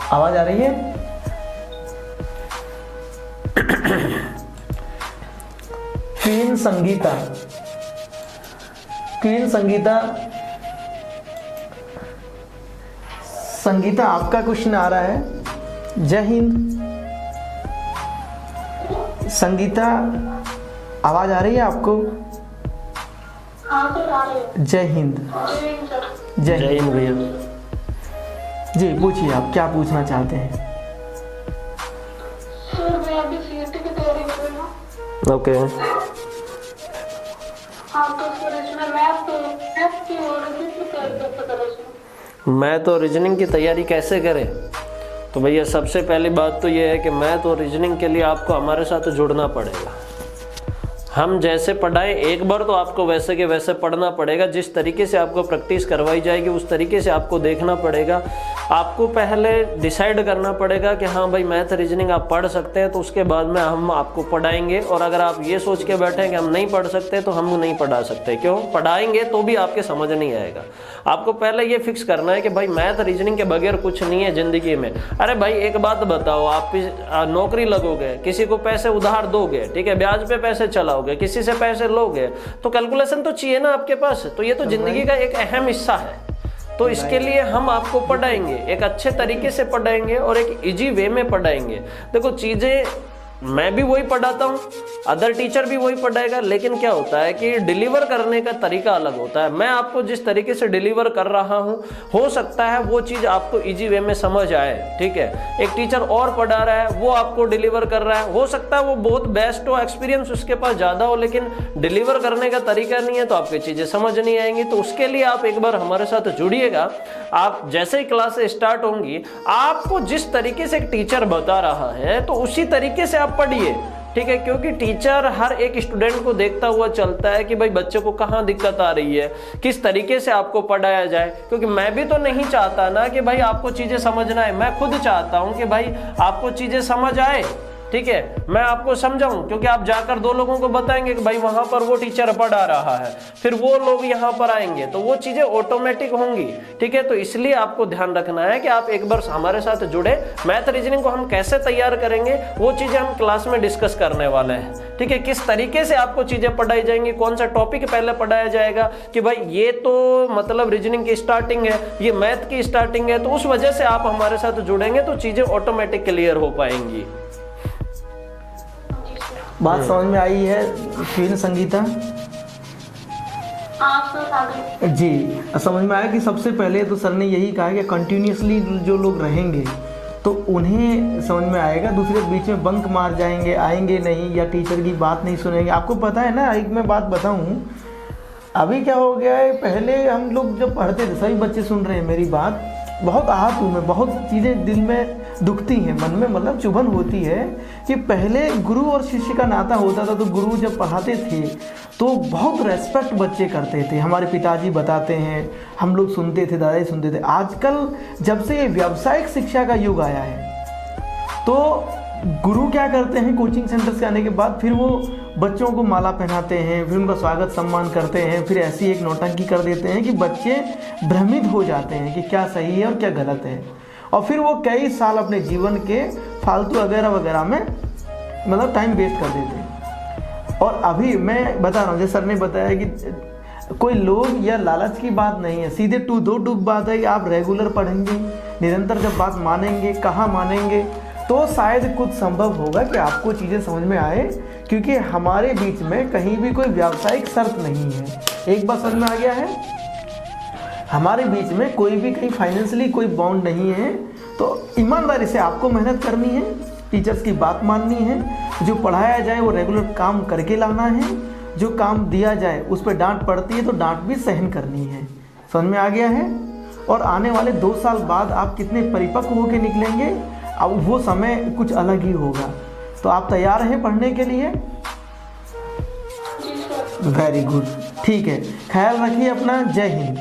आवाज आ रही है? क्वीन संगीता, क्वीन संगीता, संगीता आपका क्वेश्चन आ रहा है। जय हिंद संगीता, आवाज आ रही है आपको? हाँ सर आ रही है। जय हिंद। जय हिंद भैया। जी पूछिए, आप क्या पूछना चाहते हैं? सर मैं अभी सीएटी की तैयारी कर रही हूँ। ओके। हाँ तो सर इसमें मैथ की और रीजनिंग की तैयारी कैसे करें इसमें? मैथ और रीजनिंग की तैयारी कैसे करें? तो भैया सबसे पहली बात तो ये है कि मैथ और रीजनिंग के लिए आपको हमारे साथ जुड़ना पड़ेगा। हम जैसे पढ़ाएं एक बार तो आपको वैसे के वैसे पढ़ना पड़ेगा। जिस तरीके से आपको प्रैक्टिस करवाई जाएगी उस तरीके से आपको देखना पड़ेगा। आपको पहले डिसाइड करना पड़ेगा कि हाँ भाई मैथ रीजनिंग आप पढ़ सकते हैं, तो उसके बाद में हम आपको पढ़ाएंगे। और अगर आप ये सोच के बैठे कि हम नहीं पढ़ सकते तो हम नहीं पढ़ा सकते। क्यों? पढ़ाएंगे तो भी आपके समझ नहीं आएगा। आपको पहले ये फिक्स करना है कि भाई मैथ रीजनिंग के बगैर कुछ नहीं है ज़िंदगी में। अरे भाई एक बात बताओ, आप नौकरी लगोगे, किसी को पैसे उधार दोगे, ठीक है, ब्याज पे पैसे चलाओगे, किसी से पैसे लोगे, तो कैलकुलेशन तो चाहिए ना आपके पास। तो ये तो जिंदगी का एक अहम हिस्सा है। तो इसके लिए हम आपको पढ़ाएंगे, एक अच्छे तरीके से पढ़ाएंगे और एक इजी वे में पढ़ाएंगे। देखो चीज़ें मैं भी वही पढ़ाता हूँ, अदर टीचर भी वही पढ़ाएगा, लेकिन क्या होता है कि डिलीवर करने का तरीका अलग होता है। मैं आपको जिस तरीके से डिलीवर कर रहा हूँ हो सकता है वो चीज़ आपको इजी वे में समझ आए, ठीक है। एक टीचर और पढ़ा रहा है, वो आपको डिलीवर कर रहा है, हो सकता है वो बहुत बेस्ट हो, एक्सपीरियंस उसके पास ज़्यादा हो, लेकिन डिलीवर करने का तरीका नहीं है तो आपकी चीज़ें समझ नहीं आएंगी। तो उसके लिए आप एक बार हमारे साथ जुड़िएगा। आप जैसे ही क्लासेस स्टार्ट होंगी, आपको जिस तरीके से एक टीचर बता रहा है तो उसी तरीके से आप पढ़िए, ठीक है। क्योंकि टीचर हर एक स्टूडेंट को देखता हुआ चलता है कि भाई बच्चे को कहाँ दिक्कत आ रही है, किस तरीके से आपको पढ़ाया जाए। क्योंकि मैं भी तो नहीं चाहता ना कि भाई आपको चीज़ें समझना है, मैं खुद चाहता हूँ कि भाई आपको चीज़ें समझ आए, ठीक है, मैं आपको समझाऊं। क्योंकि आप जाकर दो लोगों को बताएंगे कि भाई वहां पर वो टीचर पढ़ा रहा है, फिर वो लोग यहाँ पर आएंगे तो वो चीजें ऑटोमेटिक होंगी, ठीक है। तो इसलिए आपको ध्यान रखना है कि आप एक बार हमारे साथ जुड़े। मैथ रीजनिंग को हम कैसे तैयार करेंगे वो चीजें हम क्लास में डिस्कस करने वाले हैं, ठीक है। किस तरीके से आपको चीजें पढ़ाई जाएंगी, कौन सा टॉपिक पहले पढ़ाया जाएगा कि भाई ये तो मतलब रीजनिंग की स्टार्टिंग है, ये मैथ की स्टार्टिंग है, तो उस वजह से आप हमारे साथ जुड़ेंगे तो चीजें ऑटोमेटिक क्लियर हो पाएंगी। बात समझ में आई है क्वीन संगीता? जी समझ में आया कि सबसे पहले तो सर ने यही कहा कि कंटिन्यूसली जो लोग रहेंगे तो उन्हें समझ में आएगा। दूसरे बीच में बंक मार जाएंगे, आएंगे नहीं या टीचर की बात नहीं सुनेंगे। आपको पता है ना, एक मैं बात बताऊं, अभी क्या हो गया है, पहले हम लोग जब पढ़ते थे, सभी बच्चे सुन रहे हैं मेरी बात, बहुत आहत हूँ मैं, बहुत चीज़ें दिल में दुखती हैं, मन में मतलब चुभन होती है कि पहले गुरु और शिष्य का नाता होता था। तो गुरु जब पढ़ाते थे तो बहुत रेस्पेक्ट बच्चे करते थे। हमारे पिताजी बताते हैं, हम लोग सुनते थे, दादाजी सुनते थे। आजकल जब से ये व्यावसायिक शिक्षा का युग आया है तो गुरु क्या करते हैं, कोचिंग सेंटर से आने के बाद फिर वो बच्चों को माला पहनाते हैं, फिर उनका स्वागत सम्मान करते हैं, फिर ऐसी एक नौटंकी कर देते हैं कि बच्चे भ्रमित हो जाते हैं कि क्या सही है और क्या गलत है। और फिर वो कई साल अपने जीवन के फालतू वगैरह वगैरह में मतलब टाइम वेस्ट कर देते हैं। और अभी मैं बता रहा हूँ, जैसे सर ने बताया कि कोई लोग या लालच की बात नहीं है, सीधे दो टूक बात है कि आप रेगुलर पढ़ेंगे, निरंतर जब बात मानेंगे, कहाँ मानेंगे, तो शायद कुछ संभव होगा कि आपको चीज़ें समझ में आए। क्योंकि हमारे बीच में कहीं भी कोई व्यावसायिक शर्त नहीं है। एक बात समझ में आ गया है, हमारे बीच में कोई भी कहीं फाइनेंशियली कोई बॉन्ड नहीं है। तो ईमानदारी से आपको मेहनत करनी है, टीचर्स की बात माननी है, जो पढ़ाया जाए वो रेगुलर काम करके लाना है, जो काम दिया जाए उस पर डांट पड़ती है तो डांट भी सहन करनी है। समझ में आ गया है? और आने वाले 2 साल बाद आप कितने परिपक्व होकर निकलेंगे, अब वो समय कुछ अलग ही होगा। तो आप तैयार हैं पढ़ने के लिए? वेरी गुड, ठीक है, ख्याल रखिए अपना। जय हिंद।